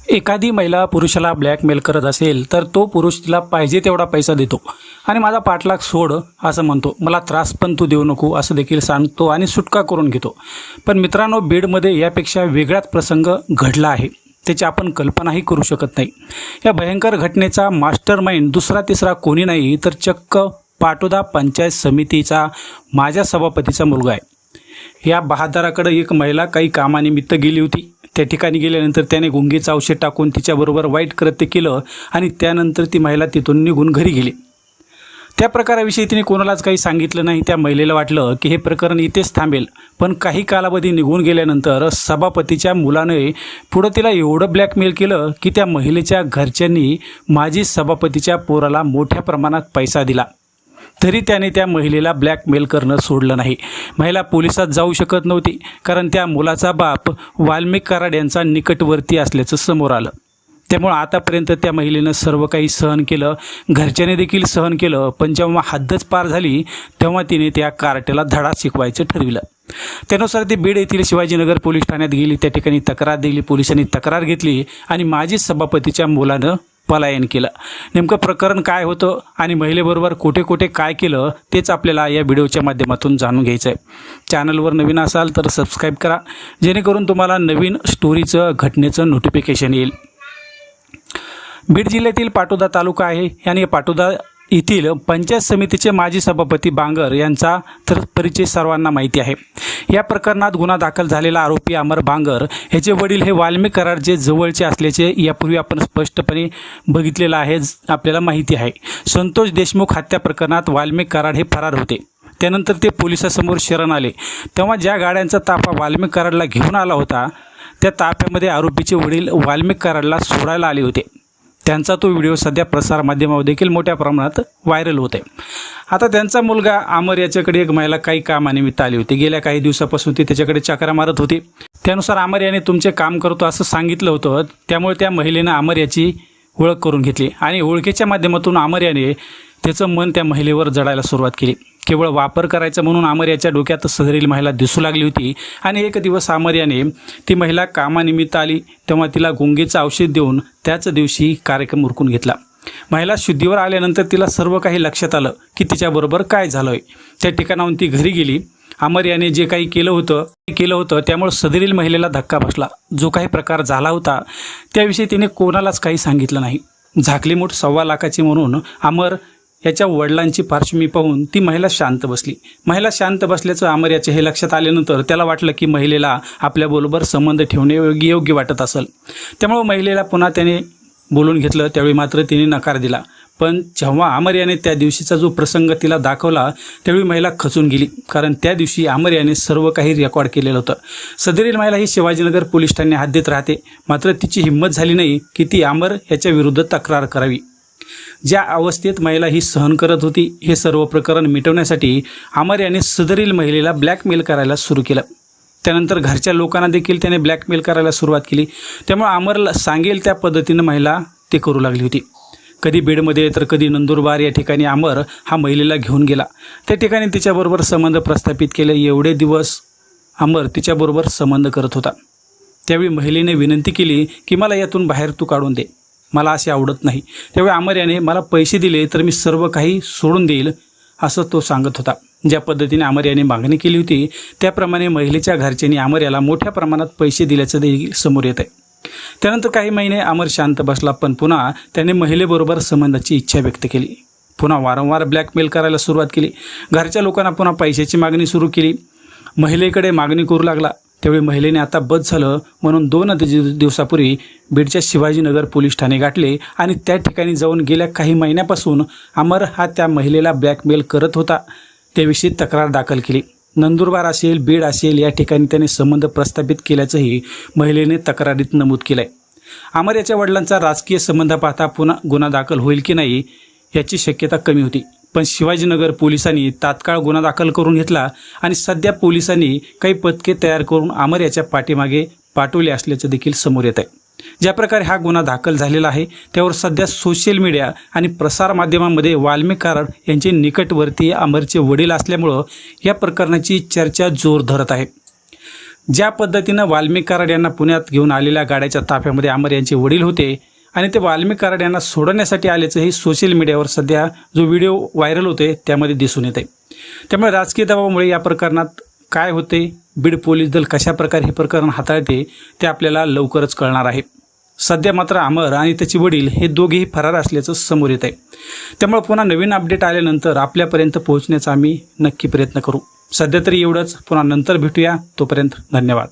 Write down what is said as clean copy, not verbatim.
एखादी महिला पुरुषाला ब्लॅकमेल करत असेल तर तो पुरुष तिला पाहिजे तेवढा पैसा देतो आणि माझा पाठलाग सोड असं म्हणतो, मला त्रास पण तू देऊ नको असं देखील सांगतो आणि सुटका करून घेतो। पण मित्रांनो, बीडमध्ये यापेक्षा वेगळाच प्रसंग घडला आहे, त्याची आपण कल्पनाही करू शकत नाही। या भयंकर घटनेचा मास्टरमाइंड दुसरा तिसरा कोणी नाही तर चक्क पाटोदा पंचायत समितीचा माझ्या सभापतीचा मुलगा आहे। या बहादराकडे एक महिला काही कामानिमित्त गेली होती। त्या ठिकाणी गेल्यानंतर त्याने गुंगीचं औषध टाकून तिच्याबरोबर वाईट कृत्य केलं आणि त्यानंतर ती महिला तिथून निघून घरी गेली। त्या प्रकाराविषयी तिने कोणालाच काही सांगितलं नाही। त्या महिलेला वाटलं की हे प्रकरण इथेच थांबेल, पण काही कालावधी निघून गेल्यानंतर सभापतीच्या मुलाने पुढं तिला एवढं ब्लॅकमेल केलं की त्या महिलेच्या घरच्यांनी माजी सभापतीच्या पोराला मोठ्या प्रमाणात पैसा दिला, तरी त्याने त्या महिलेला ब्लॅकमेल करणं सोडलं नाही। महिला पोलिसात जाऊ शकत नव्हती, कारण त्या मुलाचा बाप वाल्मिक कराड यांचा निकटवर्ती असल्याचं समोर आलं। त्यामुळे आतापर्यंत त्या महिलेनं सर्व काही सहन केलं, घरच्याने देखील सहन केलं, पण जेव्हा हद्दच पार झाली तेव्हा तिने त्या कार्ट्याला धडा शिकवायचं ठरविलं। त्यानुसार ती बीड येथील शिवाजीनगर पोलीस ठाण्यात गेली। त्या ठिकाणी तक्रार दिली, पोलिसांनी तक्रार घेतली आणि माजी सभापतीच्या मुलानं पलायन केलं। नेमकं प्रकरण काय होतं आणि महिलेबरोबर कुठे कुठे काय केलं तेच आपल्याला या व्हिडिओच्या माध्यमातून जाणून घ्यायचं आहे। चॅनलवर नवीन असाल तर सबस्क्राईब करा, जेणेकरून तुम्हाला नवीन स्टोरीचं घटनेचं नोटिफिकेशन येईल। बीड जिल्ह्यातील पाटोदा तालुका आहे आणि पाटोदा येथील पंचायत समितीचे माजी सभापती बांगर यांचा तर परिचय सर्वांना माहिती आहे। या प्रकरणात गुन्हा दाखल झालेला आरोपी अमर बांगर याचे वडील हे वाल्मिक कराड जे जवळचे असल्याचे यापूर्वी आपण स्पष्टपणे बघितलेलं आहे, आपल्याला माहिती आहे। संतोष देशमुख हत्या प्रकरणात वाल्मिक कराड हे फरार होते। त्यानंतर ते पोलिसांसमोर शरण आले, तेव्हा ज्या गाड्यांचा ताफा वाल्मिक कराडला घेऊन आला होता त्या ताफ्यामध्ये आरोपीचे वडील वाल्मिक कराडला सोडायला आले होते। त्यांचा तो व्हिडिओ सध्या प्रसारमाध्यमावर देखील मोठ्या प्रमाणात व्हायरल होत आहे। आता त्यांचा मुलगा अमर याच्याकडे एक महिला काही कामानिमित्त आली होती। गेल्या काही दिवसापासून ती त्याच्याकडे चक्रा मारत होती। त्यानुसार अमर याने तुमचे काम करतो असं सांगितलं होतं, त्यामुळे त्या महिलेनं अमर याची ओळख करून घेतली आणि ओळखीच्या माध्यमातून अमर याने त्याचं मन त्या महिलेवर जडायला सुरुवात केली। केवळ वापर करायचा म्हणून अमर याच्या डोक्यात सदरील महिला दिसू लागली होती आणि एक दिवस अमर याने ती महिला कामानिमित्त आली तेव्हा तिला गुंगीचं औषध देऊन त्याच दिवशी कार्यक्रम उरकून घेतला। महिला शुद्धीवर आल्यानंतर तिला सर्व काही लक्षात आलं की तिच्याबरोबर काय झालं आहे। त्या ठिकाणाहून ती घरी गेली। अमर याने जे काही केलं होतं त्यामुळे सदरील महिलेला धक्का बसला। जो काही प्रकार झाला होता त्याविषयी तिने कोणालाच काही सांगितलं नाही। झाकली मूठ 1.25 लाखाची म्हणून अमर याच्या वडिलांची पार्श्वभूमी पाहून ती महिला शांत बसली। महिला शांत बसल्याचं अमर याचे हे लक्षात आल्यानंतर त्याला वाटलं की महिलेला आपल्याबरोबर संबंध ठेवणे योग्य वाटत असेल, त्यामुळे महिलेला पुन्हा त्याने बोलून घेतलं। त्यावेळी मात्र तिने नकार दिला। पण जेव्हा अमर याने त्या दिवशीचा जो प्रसंग तिला दाखवला त्यावेळी महिला खचून गेली, कारण त्या दिवशी अमर याने सर्व काही रेकॉर्ड केलेलं होतं। सदरील महिला ही शिवाजीनगर पोलीस ठाणे हद्दीत राहते, मात्र तिची हिंमत झाली नाही की ती अमर याच्या विरुद्ध तक्रार करावी। ज्या अवस्थेत महिला ही सहन करत होती हे सर्व प्रकरण मिटवण्यासाठी अमर याने सदरील महिलेला ब्लॅकमेल करायला सुरू केलं। त्यानंतर घरच्या लोकांना देखील त्याने ब्लॅकमेल करायला सुरुवात केली। त्यामुळे अमरला सांगेल त्या पद्धतीनं महिला ते करू लागली होती। कधी बीडमध्ये तर कधी नंदुरबार या ठिकाणी अमर हा महिलेला घेऊन गेला। त्या ठिकाणी तिच्याबरोबर संबंध प्रस्थापित केले। एवढे दिवस अमर तिच्याबरोबर संबंध करत होता। त्यावेळी महिलेने विनंती केली की मला यातून बाहेर तू काढून दे, मला असे आवडत नाही। त्यावेळी अमर याने मला पैसे दिले तर मी सर्व काही सोडून देईल असं तो सांगत होता। ज्या पद्धतीने अमर याने मागणी केली होती त्याप्रमाणे महिलेच्या घरच्यांनी अमर याला मोठ्या प्रमाणात पैसे दिल्याचं देखील समोर येत आहे। त्यानंतर काही महिने अमर शांत बसला, पण पुन्हा त्याने महिलेबरोबर संबंधाची इच्छा व्यक्त केली। पुन्हा वारंवार ब्लॅकमेल करायला सुरुवात केली। घरच्या लोकांना पुन्हा पैशाची मागणी सुरू केली। महिलेकडे मागणी करू लागला। त्यावेळी महिलेने आता बस झालं म्हणून 2 दिवसापूर्वी बीडच्या शिवाजीनगर पोलीस ठाणे गाठले आणि त्या ठिकाणी जाऊन गेल्या काही महिन्यापासून अमर हा त्या महिलेला ब्लॅकमेल करत होता त्याविषयी तक्रार दाखल केली। नंदुरबार असेल, बीड असेल या ठिकाणी त्याने संबंध प्रस्थापित केल्याचंही महिलेने तक्रारीत नमूद केलं आहे। अमर याच्या वडिलांचा राजकीय संबंध पाहता पुन्हा गुन्हा दाखल होईल की नाही याची शक्यता कमी होती, पण शिवाजीनगर पोलिसांनी तात्काळ गुन्हा दाखल करून घेतला आणि सध्या पोलिसांनी काही पथके तयार करून अमर याच्या पाठीमागे पाठवले असल्याचं देखील समोर येत आहे। ज्या प्रकारे हा गुन्हा दाखल झालेला आहे त्यावर सध्या सोशल मीडिया आणि प्रसारमाध्यमांमध्ये वाल्मिक कराड यांचे निकटवर्ती अमरचे वडील असल्यामुळं या प्रकरणाची चर्चा जोर धरत आहे। ज्या पद्धतीनं वाल्मिक कराड यांना पुण्यात घेऊन आलेल्या गाड्याच्या ताफ्यामध्ये अमर यांचे वडील होते आणि ते वाल्मिक कराड यांना सोडण्यासाठी आल्याचं हे सोशल मीडियावर सध्या जो व्हिडिओ व्हायरल होते त्यामध्ये दिसून येते। त्यामुळे राजकीय दबावामुळे या प्रकरणात काय होते, बीड पोलीस दल कशा प्रकारे हे प्रकरण हाताळते ते आपल्याला लवकरच कळणार आहे। सध्या मात्र अमर आणि त्याचे वडील हे दोघेही फरार असल्याचं समोर येत आहे। त्यामुळे पुन्हा नवीन अपडेट आल्यानंतर आपल्यापर्यंत पोहोचण्याचा आम्ही नक्की प्रयत्न करू। सध्या तरी एवढंच, पुन्हा नंतर भेटूया, तोपर्यंत धन्यवाद।